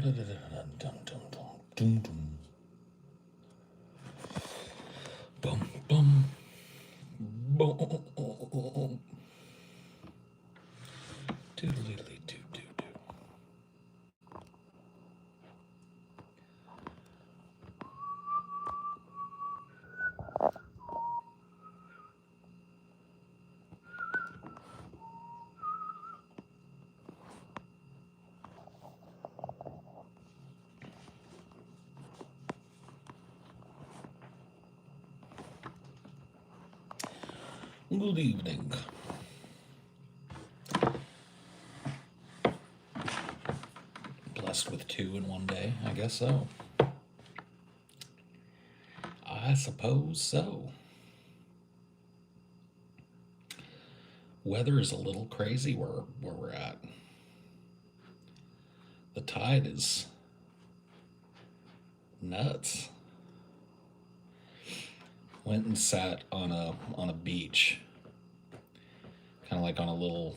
Bum, bum, bum. Doodly doo doo doo. Good evening. Blessed with two in one day, I guess so. I suppose so. Weather is a little crazy where we're at. The tide is nuts. Went and sat on a beach, kind of like on a little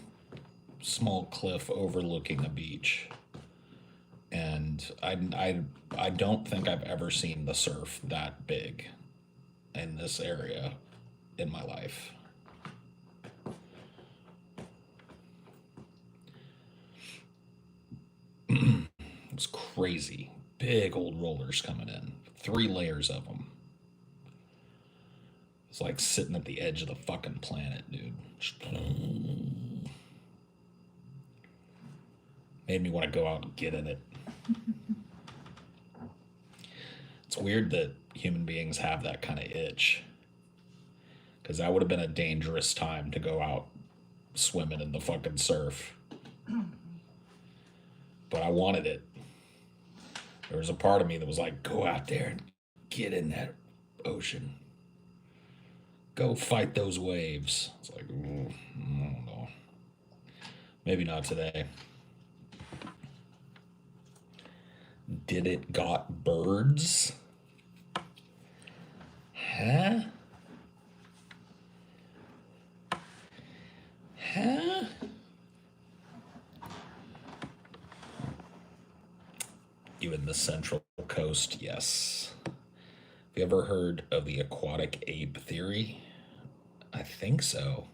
small cliff overlooking a beach. And I don't think I've ever seen the surf that big in this area in my life. It's crazy. Big old rollers coming in, 3 layers of them. It's like sitting at the edge of the fucking planet, dude. Made me want to go out and get in it. It's weird that human beings have that kind of itch. Because that would have been a dangerous time to go out swimming in the fucking surf. But I wanted it. There was a part of me that was like, go out there and get in that ocean. Go fight those waves. It's like, ooh, I don't know. Maybe not today. Did it got birds? Huh? Huh? You in the Central Coast, yes. Have you ever heard of the aquatic ape theory? I think so.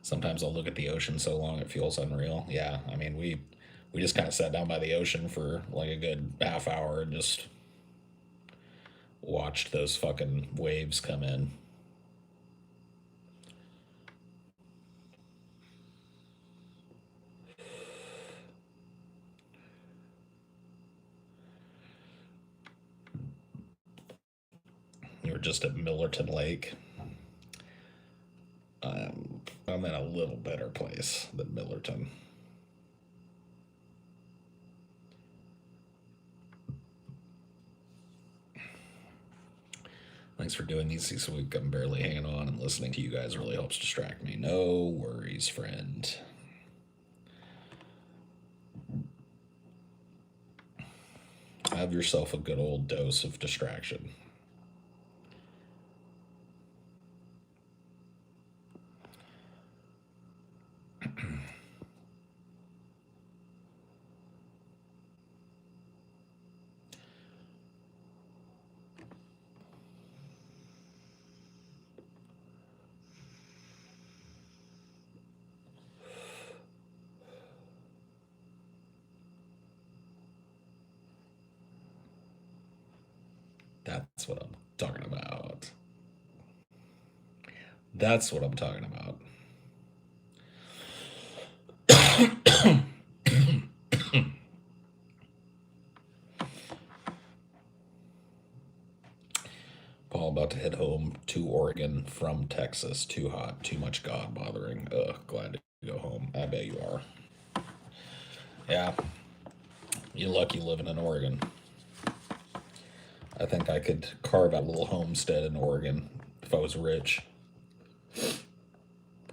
Sometimes I'll look at the ocean so long it feels unreal. Yeah, I mean we just kind of sat down by the ocean for like a good half hour and just watched those fucking waves come in. We were just at Millerton Lake. I'm in a little better place than Millerton. Thanks for doing these this week. I'm barely hanging on, and listening to you guys really helps distract me. No worries, friend. Have yourself a good old dose of distraction. That's what I'm talking about. That's what I'm talking about. Paul about to head home to Oregon from Texas. Too hot, too much God bothering. Ugh, glad to go home. I bet you are. Yeah, you're lucky living in Oregon. I think I could carve out a little homestead in Oregon if I was rich.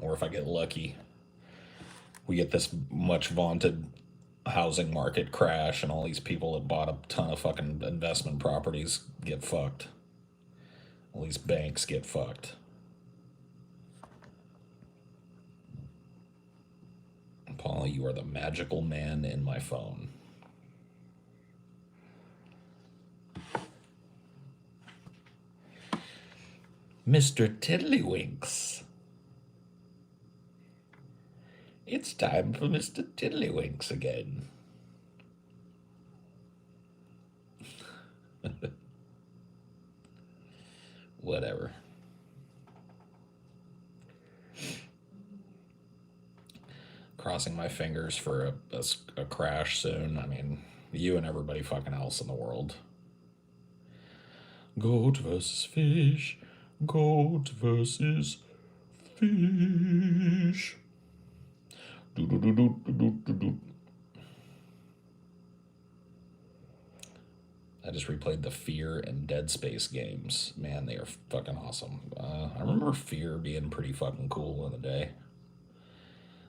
Or if I get lucky. We get this much vaunted housing market crash and all these people that bought a ton of fucking investment properties get fucked. All these banks get fucked. Paul, you are the magical man in my phone. Mr. Tiddlywinks. It's time for Mr. Tiddlywinks again. Whatever. Crossing my fingers for a crash soon. I mean, you and everybody fucking else in the world. Goat versus fish. Goat versus fish. Do do do do do do do. I just replayed the Fear and Dead Space games. Man, they are fucking awesome. I remember Fear being pretty fucking cool in the day.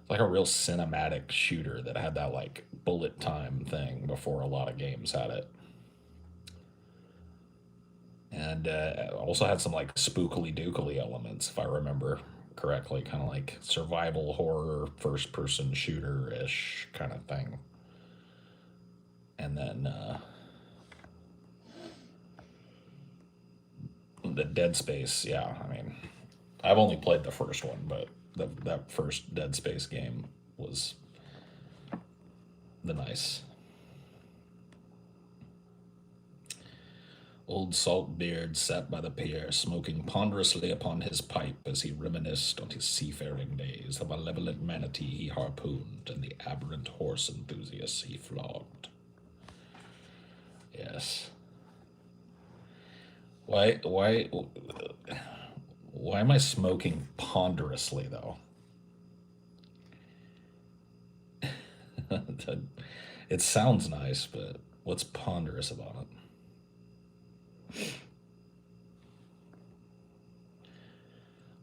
Like a real cinematic shooter that had that like bullet time thing before a lot of games had it. And also had some like spookily dookily elements, if I remember correctly, kind of like survival horror, first person shooter ish kind of thing. And then the Dead Space, yeah, I mean, I've only played the first one, but that first Dead Space game was the nice. Old Saltbeard sat by the pier, smoking ponderously upon his pipe as he reminisced on his seafaring days, the malevolent manatee he harpooned, and the aberrant horse enthusiasts he flogged. Yes. Why am I smoking ponderously though? It sounds nice, but what's ponderous about it?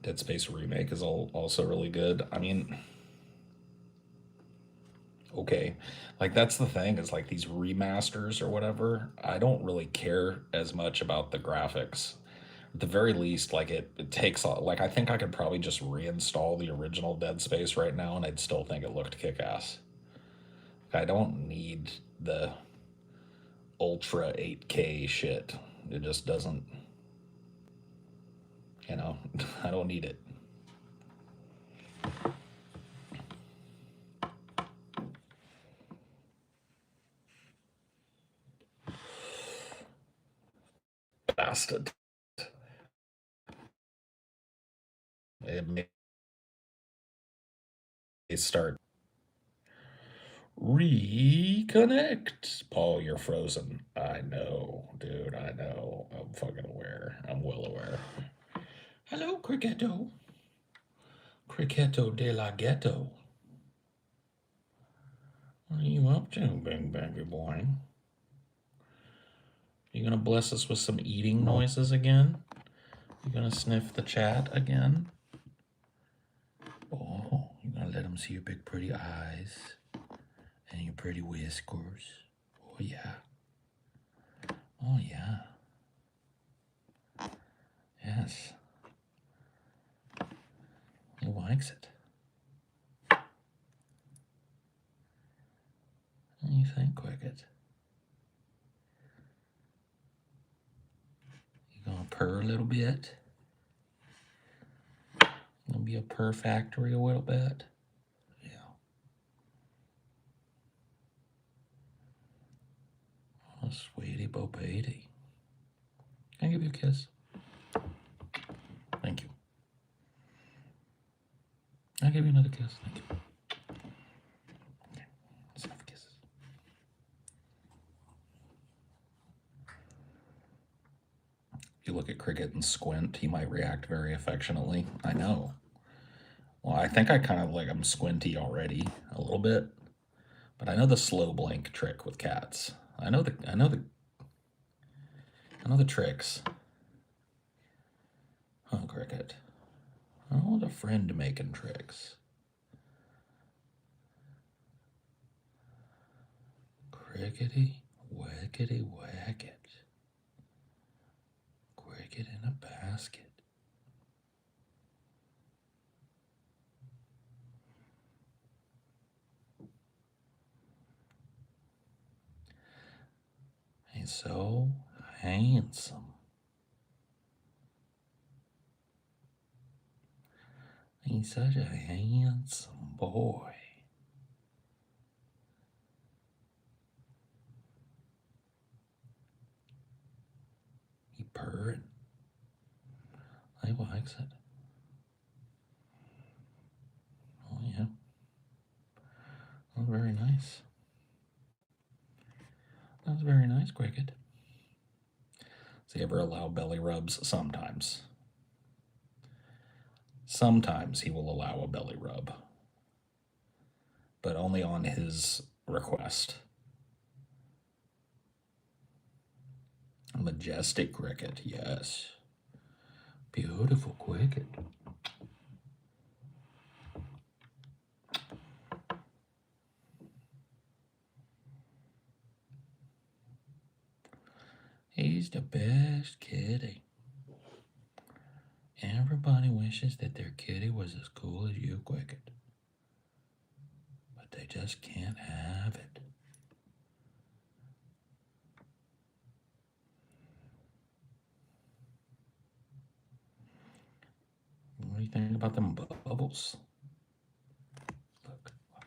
Dead Space remake is also really good. I mean, okay, like that's the thing is like these remasters or whatever. I don't really care as much about the graphics. At the very least, like it takes like I think I could probably just reinstall the original Dead Space right now, and I'd still think it looked kick ass. I don't need the ultra 8K shit. It just doesn't, you know, I don't need it. Bastard. It may start. Reconnect. Paul, you're frozen. I know, dude. I know. I'm fucking aware. I'm well aware. Hello, Cricketto. Cricketto de la Ghetto. What are you up to, big baggy boy? You gonna bless us with some eating noises again? You gonna sniff the chat again? Oh, you gonna let them see your big pretty eyes and your pretty whiskers? Oh yeah. Oh yeah. Yes. He likes it. What do you think, Cricket? You gonna purr a little bit? Gonna be a purr factory a little bit? Yeah. Oh, sweetie bo baby. Can I give you a kiss? Thank you. I'll give you another kiss. Thank you. Okay. That's enough kisses. If you look at Cricket and squint, he might react very affectionately. I know. Well, I think I kind of like I'm squinty already a little bit, but I know the slow blink trick with cats. I know the tricks. Oh, Cricket. I don't want a friend making tricks. Crickety, wackety, wacket. Cricket in a basket. He's so handsome. He's such a handsome boy. He purring. He likes it. Oh, yeah. Oh, very nice. That was very nice, Cricket. Does he ever allow belly rubs? Sometimes. Sometimes he will allow a belly rub, but only on his request. A majestic Cricket, yes. Beautiful Cricket. He's the best kitty. Everybody wishes that their kitty was as cool as you, Cricket. But they just can't have it. What do you think about them bubbles? Look, what?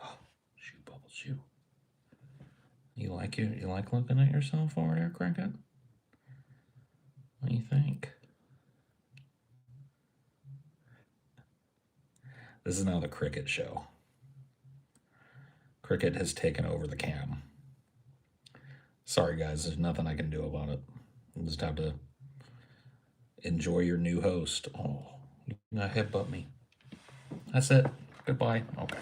Oh, shoe bubbles, shoe. You like it? You like looking at yourself over there, Cricket? What do you think? This is now the Cricket show. Cricket has taken over the cam. Sorry, guys, there's nothing I can do about it. You just have to enjoy your new host. Oh, you gonna headbutt me. That's it. Goodbye. Okay.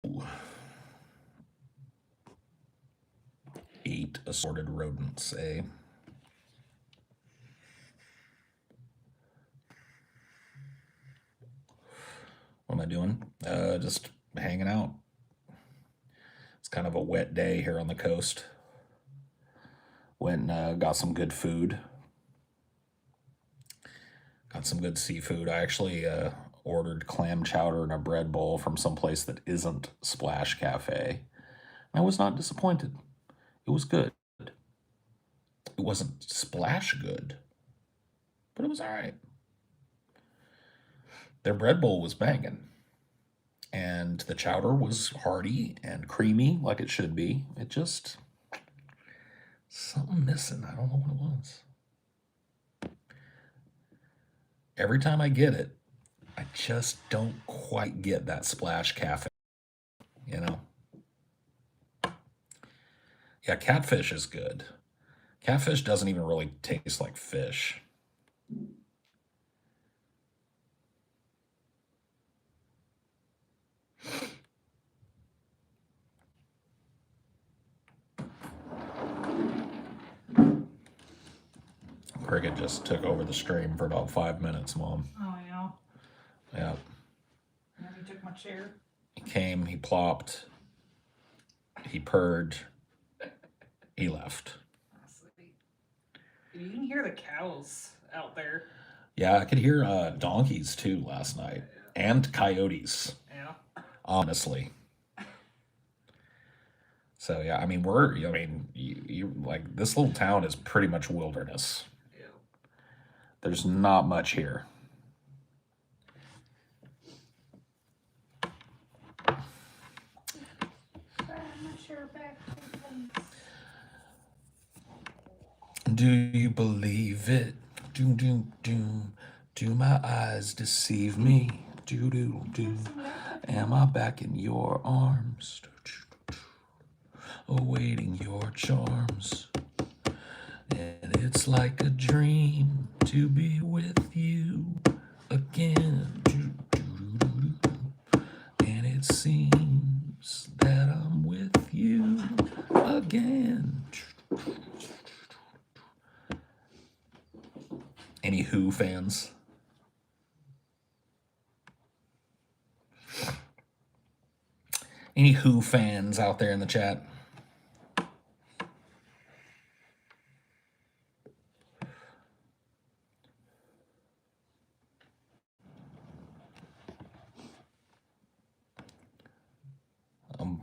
Ooh. 8 assorted rodents, eh? What am I doing? Just hanging out. It's kind of a wet day here on the coast. Went and got some good food. Got some good seafood. I actually ordered clam chowder and a bread bowl from some place that isn't Splash Cafe. I was not disappointed. It was good. It wasn't splash good, but it was all right. Their bread bowl was banging, and the chowder was hearty and creamy like it should be. It just something missing. I don't know what it was. Every time I get it, I just don't quite get that Splash Cafe, you know? Yeah, catfish is good. Catfish doesn't even really taste like fish. Cricket just took over the stream for about 5 minutes, Mom. Oh, yeah. Yeah. And then he took my chair. He came, he plopped, he purred, he left. Sweet. You can hear the cows out there. Yeah, I could hear donkeys too last night, and coyotes, Yeah. honestly. So yeah, I mean you like this little town is pretty much wilderness. Yeah. There's not much here. Do you believe it? Doom, doom, doom. Do my eyes deceive me? Do, do, do. Am I back in your arms? Awaiting your charms. And it's like a dream to be with you again. And it seems that I'm with you again. Any Who fans? Any Who fans out there in the chat?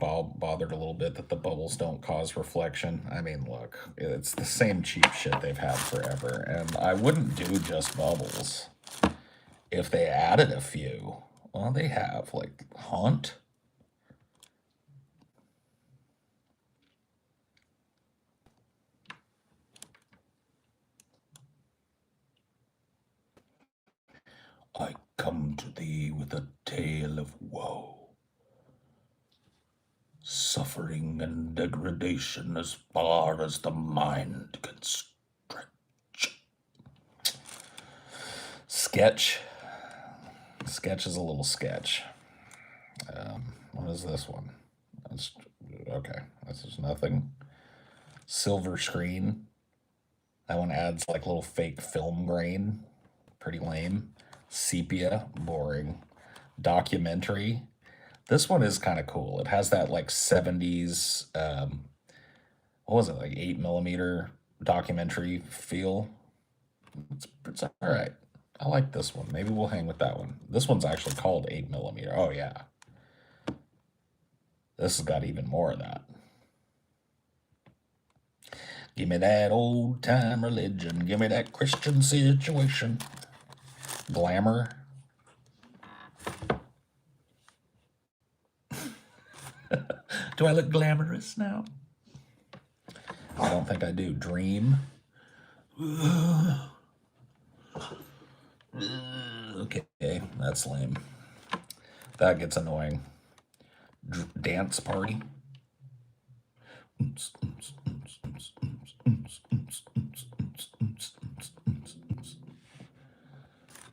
bothered a little bit that the bubbles don't cause reflection. I mean, look, it's the same cheap shit they've had forever, and I wouldn't do just bubbles if they added a few. Well, they have, like, Haunt. I come to thee with a tale of woe, suffering and degradation as far as the mind can stretch. Sketch. Sketch is a little sketch. What is this one? That's okay. This is nothing. Silver screen. That one adds like little fake film grain. Pretty lame. Sepia, boring. Documentary. This one is kind of cool. It has that like 70s, what was it, like 8mm documentary feel. It's all right. I like this one. Maybe we'll hang with that one. This one's actually called 8mm. Oh, yeah. This has got even more of that. Give me that old time religion. Give me that Christian situation. Glamour. Do I look glamorous now? I don't think I do. Dream. Okay, that's lame. That gets annoying. Dance party.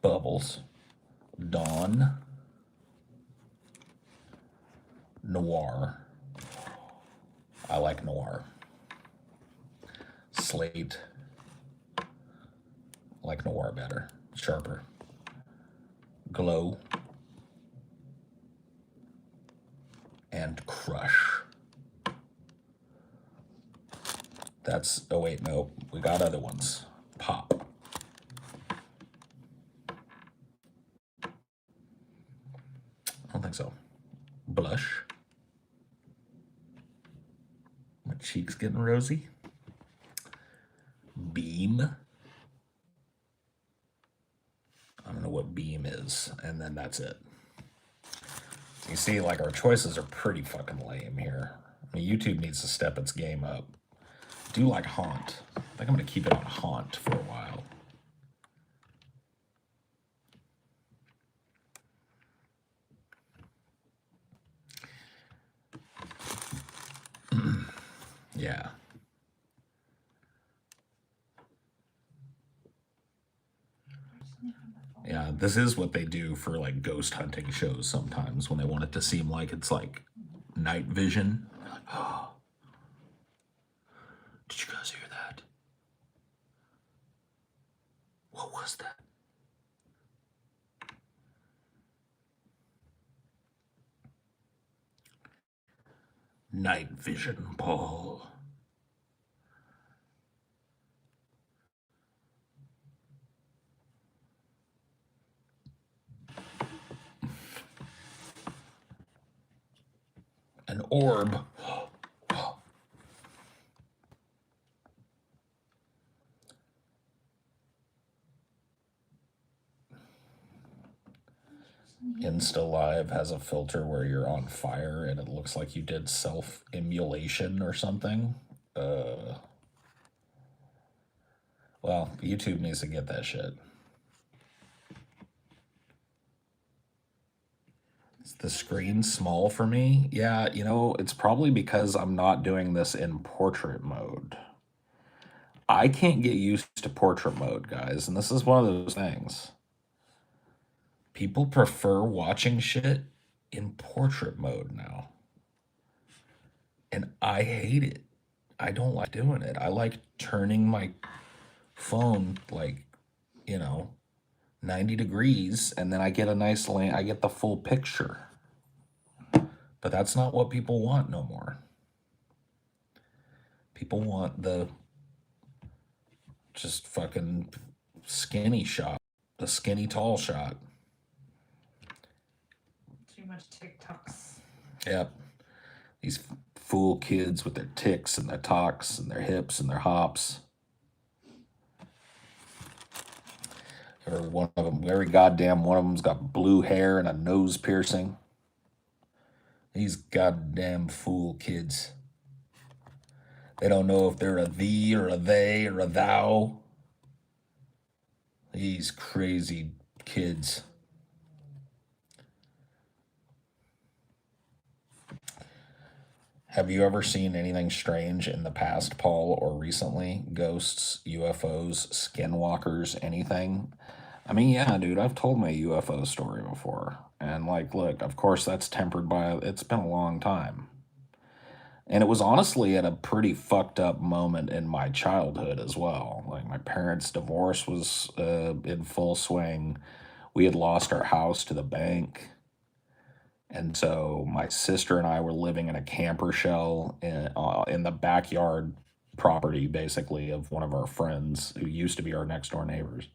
Bubbles. Dawn. Noir. I like noir. Slate. Like noir better. Sharper. Glow. And crush. That's, oh wait, no, we got other ones. Pop. I don't think so. Blush. My cheeks getting rosy. Beam. I don't know what beam is, and then that's it. You see, like, our choices are pretty fucking lame here. I mean, YouTube needs to step its game up. Do like Haunt. I think I'm gonna keep it on Haunt for a while. Yeah. Yeah, this is what they do for like ghost hunting shows sometimes when they want it to seem like it's like night vision. Oh, did you guys hear that? What was that? Night vision, Paul. An orb. Insta Live has a filter where you're on fire and it looks like you did self-immolation or something. Well, YouTube needs to get that shit. Is the screen small for me? Yeah, you know, it's probably because I'm not doing this in portrait mode. I can't get used to portrait mode, guys, and this is one of those things. People prefer watching shit in portrait mode now. And I hate it. I don't like doing it. I like turning my phone like, you know, 90 degrees and then I get a nice lane. I get the full picture. But that's not what people want no more. People want the just fucking skinny shot, the skinny tall shot. Too much TikToks. Yep. These fool kids with their ticks and their talks and their hips and their hops. Or one of them, every goddamn one of them's got blue hair and a nose piercing. These goddamn fool kids. They don't know if they're a thee or a they or a thou. These crazy kids. Have you ever seen anything strange in the past, Paul, or recently? Ghosts, UFOs, skinwalkers, anything? I mean, yeah, dude, I've told my UFO story before. And, like, look, of course, that's tempered by it's been a long time. And it was honestly at a pretty fucked up moment in my childhood as well. Like, my parents' divorce was in full swing. We had lost our house to the bank. And so my sister and I were living in a camper shell in the backyard property, basically, of one of our friends who used to be our next door neighbors.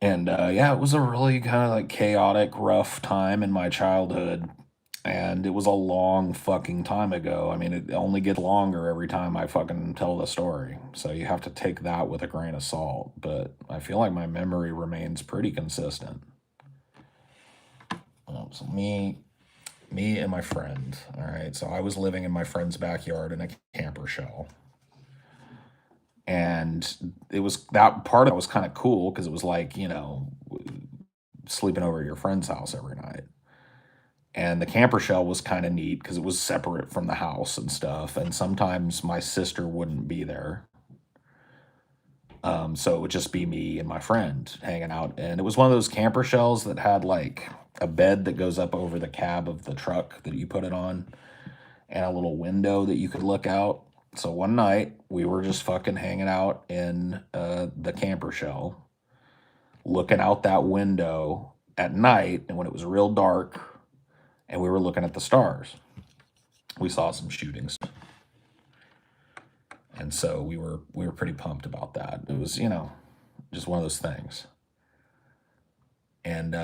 And yeah, it was a really kind of like chaotic, rough time in my childhood. And it was a long fucking time ago. I mean, it only gets longer every time I fucking tell the story. So you have to take that with a grain of salt. But I feel like my memory remains pretty consistent. So me and my friend, all right. So I was living in my friend's backyard in a camper shell. And it was that part of it was kind of cool because it was like, sleeping over at your friend's house every night. And the camper shell was kind of neat because it was separate from the house and stuff. And sometimes my sister wouldn't be there. So it would just be me and my friend hanging out. And it was one of those camper shells that had like a bed that goes up over the cab of the truck that you put it on and a little window that you could look out. So one night we were just fucking hanging out in the camper shell, looking out that window at night. And when it was real dark and we were looking at the stars, we saw some shootings. And so we were pretty pumped about that. It was, just one of those things. And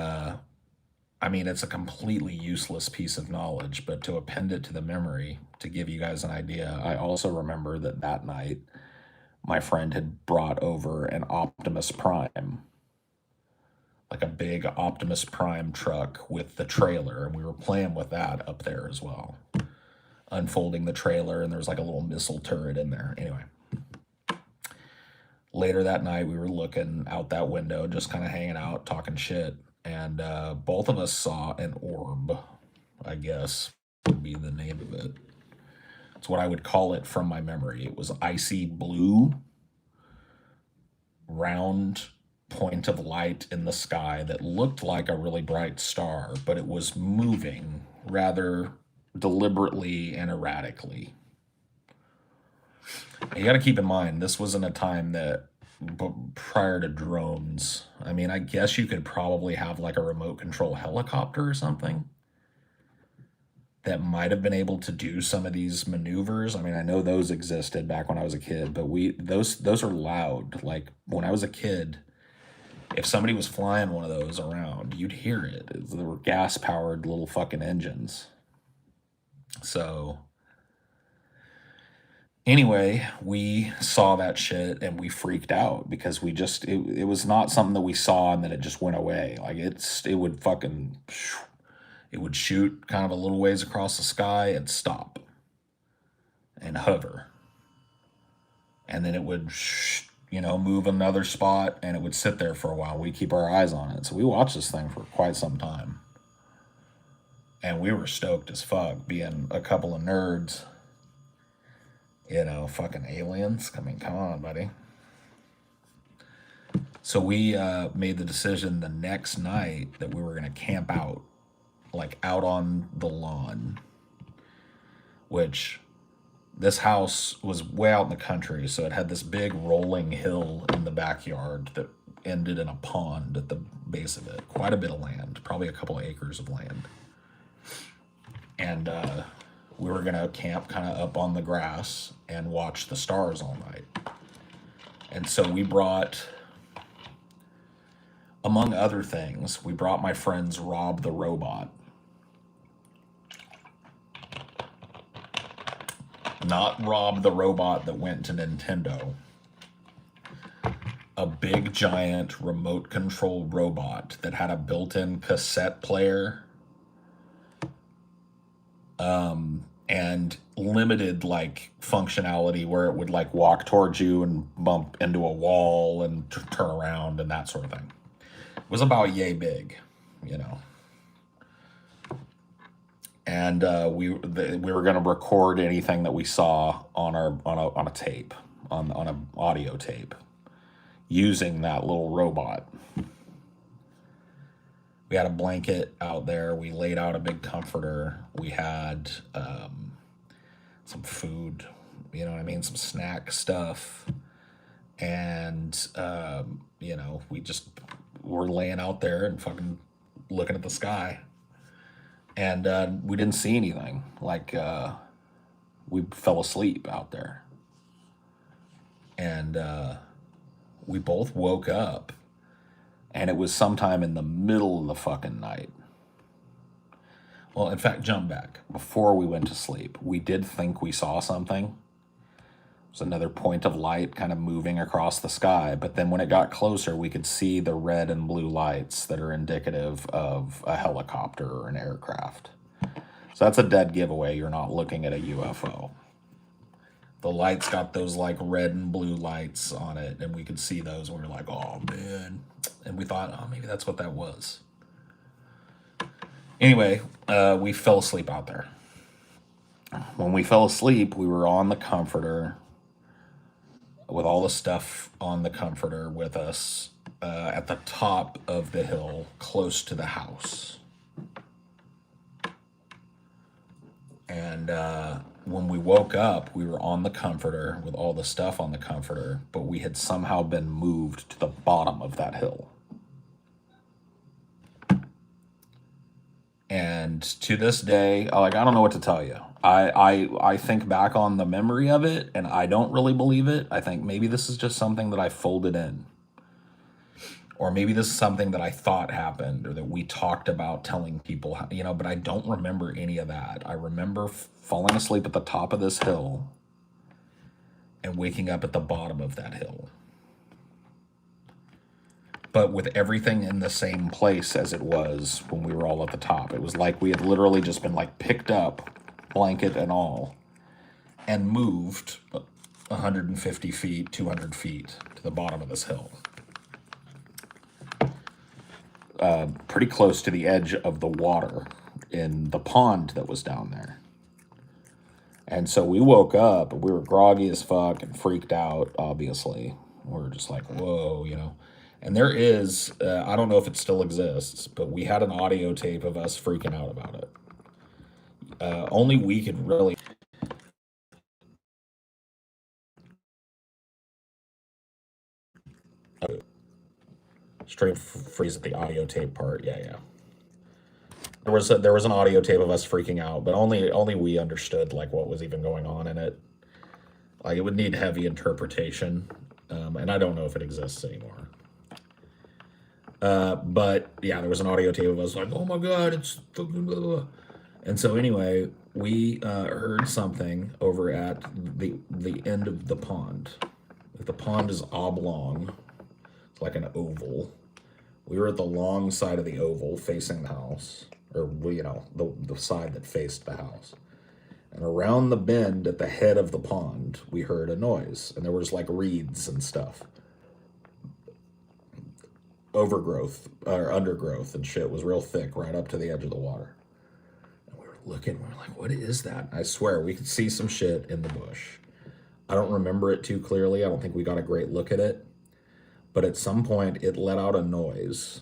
I mean, it's a completely useless piece of knowledge, but to append it to the memory, to give you guys an idea, I also remember that night my friend had brought over an Optimus Prime, like a big Optimus Prime truck with the trailer, and we were playing with that up there as well, unfolding the trailer, and there's like a little missile turret in there. Anyway, later that night we were looking out that window, just kind of hanging out, talking shit, and both of us saw an orb, I guess would be the name of it. It's what I would call it from my memory. It was icy blue, round point of light in the sky that looked like a really bright star, but it was moving rather deliberately and erratically. And you got to keep in mind, this was in a time that prior to drones, I mean, I guess you could probably have like a remote control helicopter or something that might have been able to do some of these maneuvers. I mean, I know those existed back when I was a kid, but those are loud. Like when I was a kid, if somebody was flying one of those around, you'd hear it. They were gas powered little fucking engines. So anyway, we saw that shit and we freaked out because it was not something that we saw and then it just went away. Like it would shoot kind of a little ways across the sky and stop and hover. And then it would, move another spot and it would sit there for a while. We keep our eyes on it. So we watched this thing for quite some time. And we were stoked as fuck, being a couple of nerds. Fucking aliens. I mean, come on, buddy. So we made the decision the next night that we were going to camp out, like out on the lawn, which this house was way out in the country. So it had this big rolling hill in the backyard that ended in a pond at the base of it. Quite a bit of land, probably a couple of acres of land. And we were going to camp kind of up on the grass and watch the stars all night. And so we brought, among other things, we brought my friend's Rob the Robot. not Rob the robot that went to Nintendo. A big giant remote control robot that had a built-in cassette player and limited like functionality where it would like walk towards you and bump into a wall and turn around and that sort of thing. It was about yay big, you know. And we were going to record anything that we saw on a tape, on an audio tape, using that little robot. We had a blanket out there. We laid out a big comforter. We had some food, you know what I mean, some snack stuff, and you know, we just were laying out there and fucking looking at the sky. And we didn't see anything. Like, we fell asleep out there. And we both woke up, and it was sometime in the middle of the fucking night. Well, in fact, jump back. Before we went to sleep, we did think we saw something. It was another point of light kind of moving across the sky. But then when it got closer, we could see the red and blue lights that are indicative of a helicopter or an aircraft. So that's a dead giveaway. You're not looking at a UFO. The lights got those like red and blue lights on it, and we could see those, and we were like, oh man. And we thought, oh, maybe that's what that was. Anyway, we fell asleep out there. When we fell asleep, we were on the comforter with all the stuff on the comforter with us at the top of the hill, close to the house. And when we woke up, we were on the comforter with all the stuff on the comforter, but we had somehow been moved to the bottom of that hill. And to this day, like, I don't know what to tell you. I think back on the memory of it, and I don't really believe it. I think maybe this is just something that I folded in. Or maybe this is something that I thought happened, or that we talked about telling people, you know, but I don't remember any of that. I remember falling asleep at the top of this hill and waking up at the bottom of that hill. But with everything in the same place as it was when we were all at the top. It was like we had literally just been like picked up, blanket and all, and moved 150 feet, 200 feet to the bottom of this hill. Pretty close to the edge of the water in the pond that was down there. And so we woke up, and we were groggy as fuck and freaked out, obviously. We were just like, whoa, you know. And there is, I don't know if it still exists, but we had an audio tape of us freaking out about it. Only we could really... Straight freeze at the audio tape part, yeah. There was an audio tape of us freaking out, but only we understood like what was even going on in it. Like, it would need heavy interpretation, and I don't know if it exists anymore. But yeah, there was an audio tape of us like, oh my god, it's fucking blah, blah. And so anyway, we heard something over at the end of the pond. The pond is oblong. It's like an oval. We were at the long side of the oval facing the house, or, you know, the side that faced the house. And around the bend at the head of the pond, we heard a noise, and there was like reeds and stuff. Overgrowth or undergrowth and shit was real thick right up to the edge of the water. And we were looking, we were like, what is that? I swear we could see some shit in the bush. I don't remember it too clearly. I don't think we got a great look at it. But at some point it let out a noise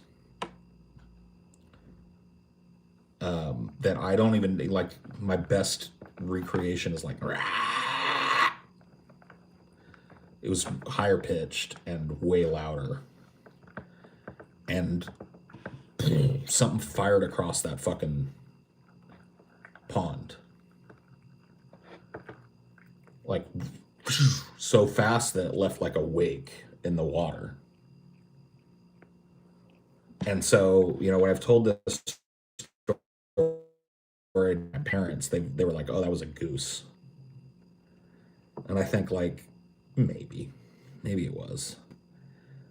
that I don't even, like, my best recreation is like, rah! It was higher pitched and way louder. And something fired across that fucking pond. Like, so fast that it left like a wake in the water. And so, you know, when I've told this story to my parents, they were like, oh, that was a goose. And I think, like, maybe it was.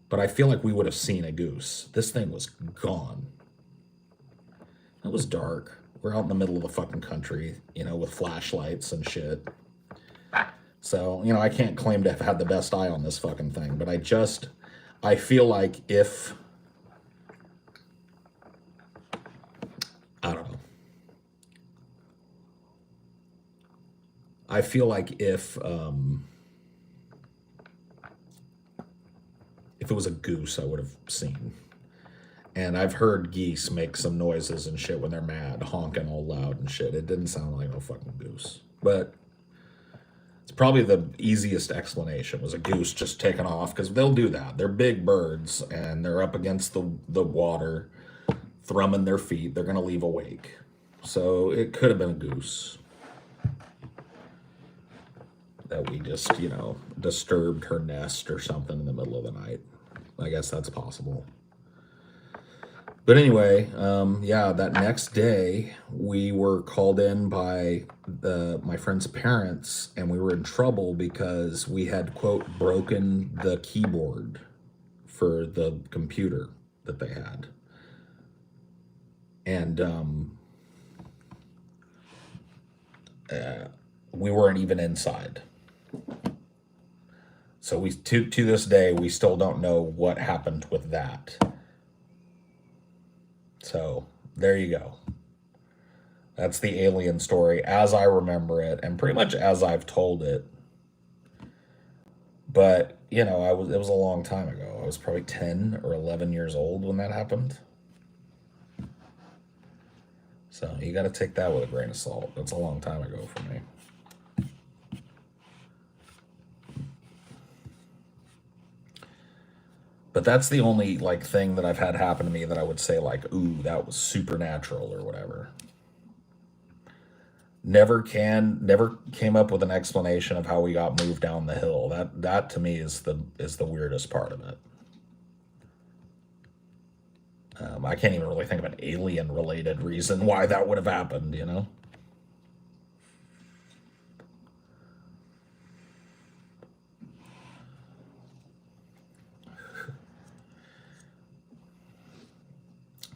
But I feel like we would have seen a goose. This thing was gone. It was dark. We're out in the middle of the fucking country, with flashlights and shit. So, I can't claim to have had the best eye on this fucking thing, but I feel like if, I don't know. I feel like if it was a goose, I would have seen. And I've heard geese make some noises and shit when they're mad, honking all loud and shit. It didn't sound like no fucking goose. But it's probably the easiest explanation, was a goose just taking off, because they'll do that. They're big birds and they're up against the water, thrumming their feet. They're going to leave a wake. So it could have been a goose that we just, disturbed her nest or something in the middle of the night. I guess that's possible. But anyway, yeah, that next day we were called in by my friend's parents, and we were in trouble because we had, quote, broken the keyboard for the computer that they had. And we weren't even inside. So we to this day, we still don't know what happened with that. So there you go. That's the alien story as I remember it, and pretty much as I've told it. But, it was a long time ago. I was probably 10 or 11 years old when that happened. So you got to take that with a grain of salt. That's a long time ago for me. But that's the only, like, thing that I've had happen to me that I would say, like, ooh, that was supernatural or whatever. Never came up with an explanation of how we got moved down the hill. That to me is the weirdest part of it. I can't even really think of an alien related reason why that would have happened.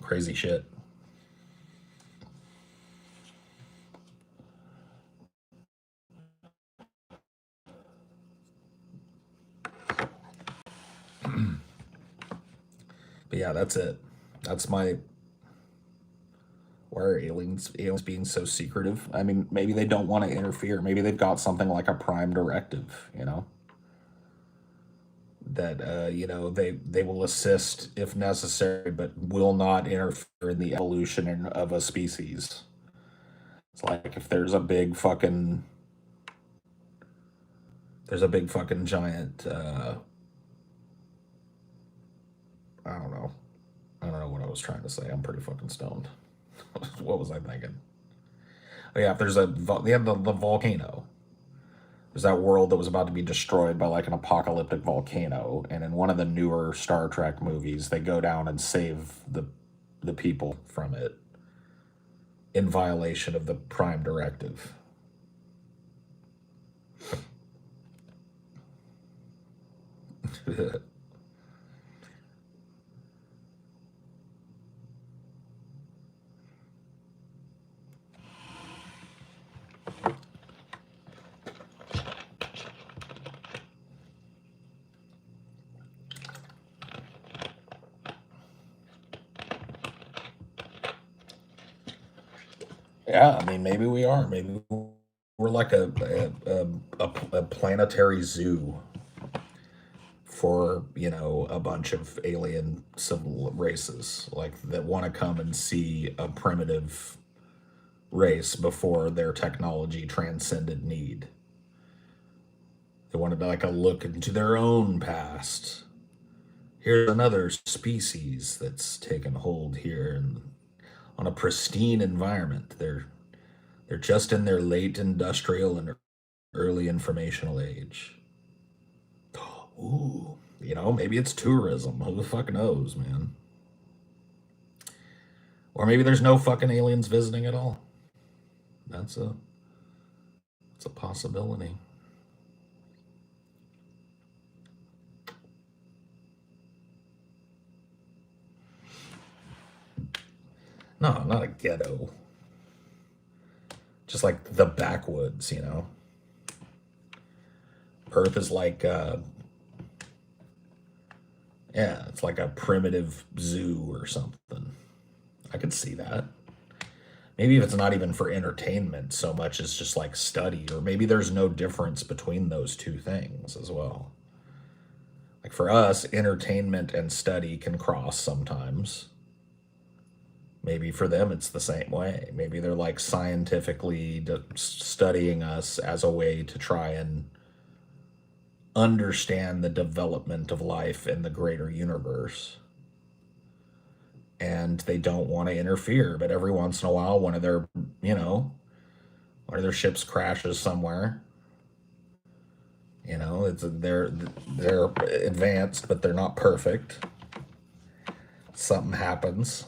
Crazy shit. But yeah, that's it. That's my. Why are aliens being so secretive? I mean, maybe they don't want to interfere. Maybe they've got something like a prime directive. That they will assist if necessary, but will not interfere in the evolution of a species. It's like if there's a big fucking giant. I don't know. I don't know what I was trying to say. I'm pretty fucking stoned. What was I thinking? Oh yeah, if there's they have the volcano. There's that world that was about to be destroyed by like an apocalyptic volcano, and in one of the newer Star Trek movies, they go down and save the people from it in violation of the Prime Directive. Yeah, I mean, maybe we are. Maybe we're like a planetary zoo for a bunch of alien civil races, like that want to come and see a primitive race before their technology transcended need. They wanted to like a look into their own past. Here's another species that's taken hold here and on a pristine environment. They're just in their late industrial and early informational age. Ooh, maybe it's tourism. Who the fuck knows, man? Or maybe there's no fucking aliens visiting at all. That's a possibility. No, not a ghetto. Just like the backwoods, Earth is like, yeah, it's like a primitive zoo or something. I could see that. Maybe if it's not even for entertainment so much as just like study, or maybe there's no difference between those two things as well. Like for us, entertainment and study can cross sometimes. Maybe for them it's the same way. Maybe they're like scientifically studying us as a way to try and understand the development of life in the greater universe. And they don't want to interfere, but every once in a while one of their, one of their ships crashes somewhere. They're advanced, but they're not perfect. Something happens.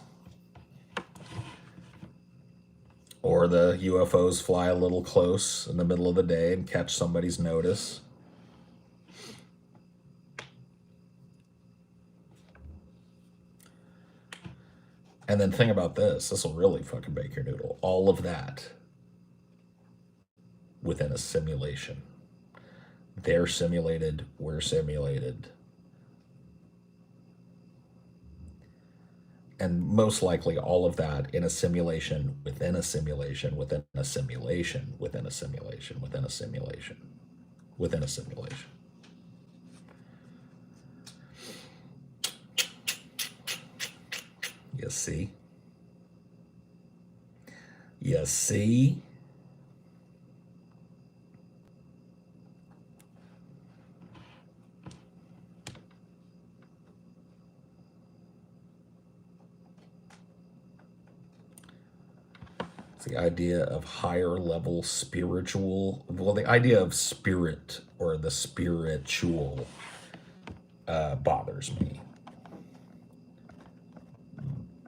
Or the UFOs fly a little close in the middle of the day and catch somebody's notice. And then think about this. This will really fucking bake your noodle. All of that within a simulation. They're simulated. We're simulated. And most likely all of that in a simulation within a simulation within a simulation within a simulation within a simulation within a simulation. You see? You see? The idea of higher level spiritual, the idea of spirit or the spiritual bothers me.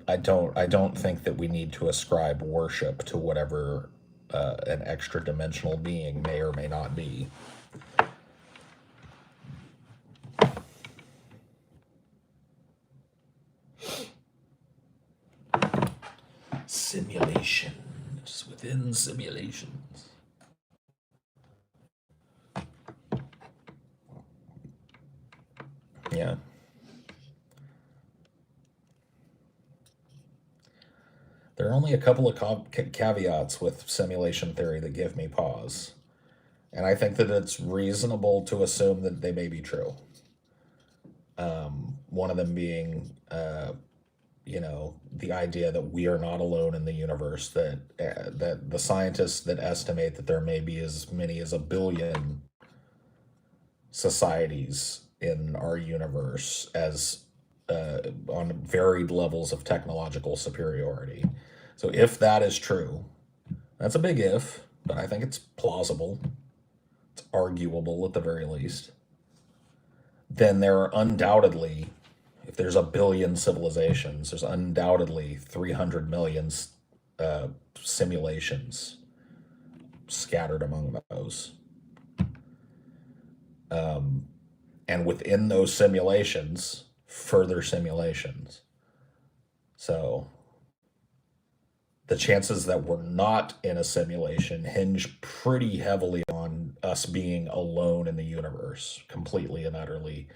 I don't think that we need to ascribe worship to whatever an extra dimensional being may or may not be. Simulations within simulations. Yeah. There are only a couple of caveats with simulation theory that give me pause. And I think that it's reasonable to assume that they may be true. One of them being, the idea that we are not alone in the universe, that the scientists that estimate that there may be as many as 1 billion societies in our universe as on varied levels of technological superiority. So if that is true, that's a big if, but I think it's plausible. It's arguable at the very least. Then there are undoubtedly, if there's 1 billion civilizations, there's undoubtedly 300 million simulations scattered among those. And within those simulations, further simulations. So the chances that we're not in a simulation hinge pretty heavily on us being alone in the universe, completely and utterly.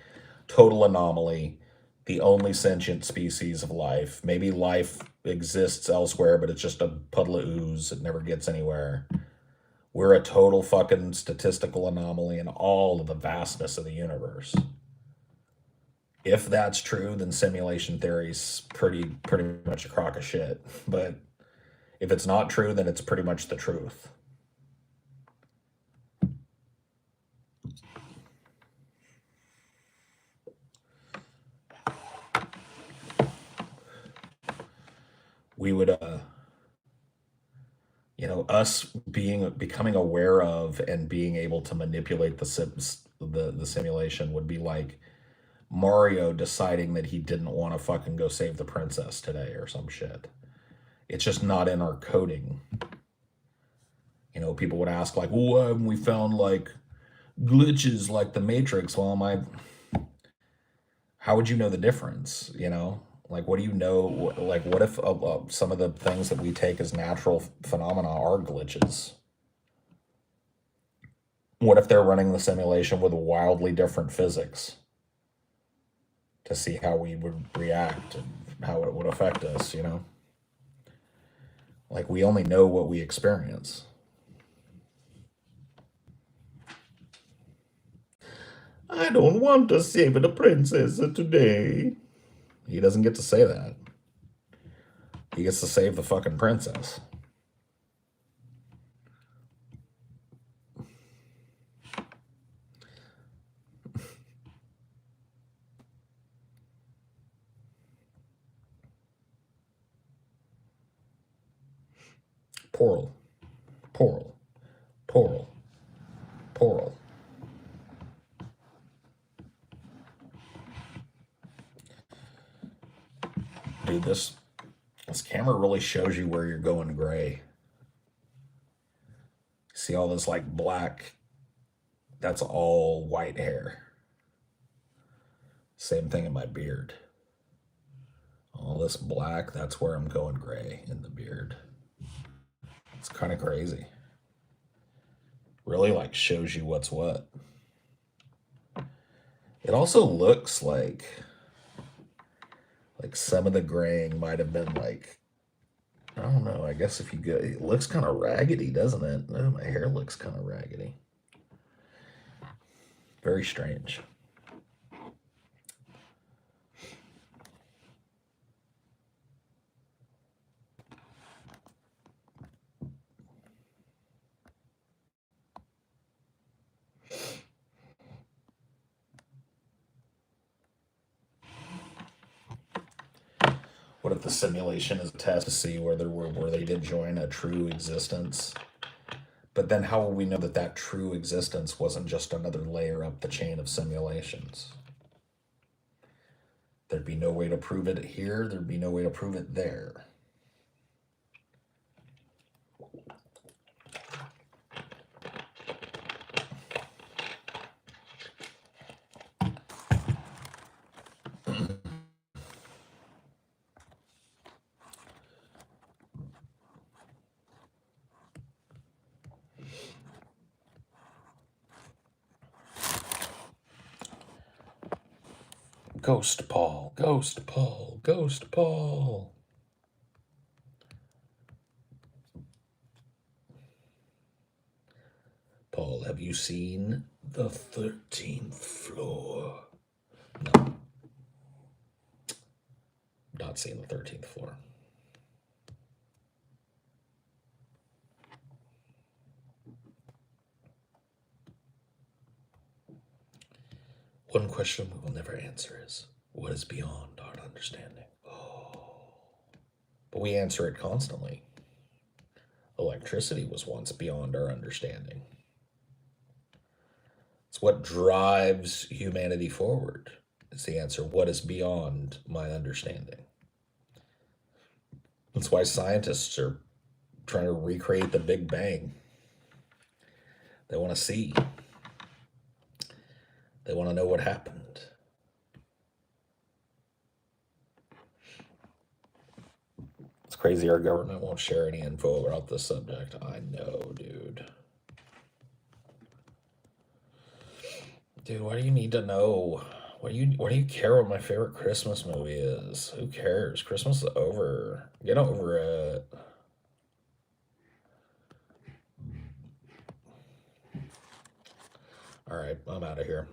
Total anomaly, the only sentient species of life. Maybe life exists elsewhere, but it's just a puddle of ooze. It never gets anywhere. We're a total fucking statistical anomaly in all of the vastness of the universe. If that's true, then simulation theory's pretty much a crock of shit. But if it's not true, then it's pretty much the truth. We would, us becoming aware of and being able to manipulate the simulation would be like Mario deciding that he didn't want to fucking go save the princess today or some shit. It's just not in our coding. People would ask like, well, why haven't we found like glitches like the Matrix? Well, how would you know the difference? Like, what do you know? Like, what if some of the things that we take as natural phenomena are glitches? What if they're running the simulation with wildly different physics to see how we would react and how it would affect us, you know? Like, we only know what we experience. I don't want to save the princess today. He doesn't get to say that. He gets to save the fucking princess. Portal. Portal. Portal. Portal. Dude, this camera really shows you where you're going gray. See all this like black? That's all white hair. Same thing in my beard. All this black, that's where I'm going gray in the beard. It's kind of crazy. Really like shows you what's what. It also looks like some of the graying might have been like, I don't know, I guess if you go, it looks kind of raggedy, doesn't it? Oh, my hair looks kind of raggedy. Very strange. What if the simulation is a test to see where they did join a true existence? But then how will we know that that true existence wasn't just another layer up the chain of simulations? There'd be no way to prove it here. There'd be no way to prove it there. Ghost Paul, Ghost Paul, Ghost Paul. Paul, have you seen the 13th floor? No. Not seen the 13th floor. One question we will never answer is, what is beyond our understanding? Oh. But we answer it constantly. Electricity was once beyond our understanding. It's what drives humanity forward. It's the answer. What is beyond my understanding? That's why scientists are trying to recreate the Big Bang. They want to see. They want to know what happened. It's crazy our government won't share any info about this subject. I know, dude. Dude, why do you need to know? Why do you care what my favorite Christmas movie is? Who cares? Christmas is over. Get over it. All right, I'm out of here.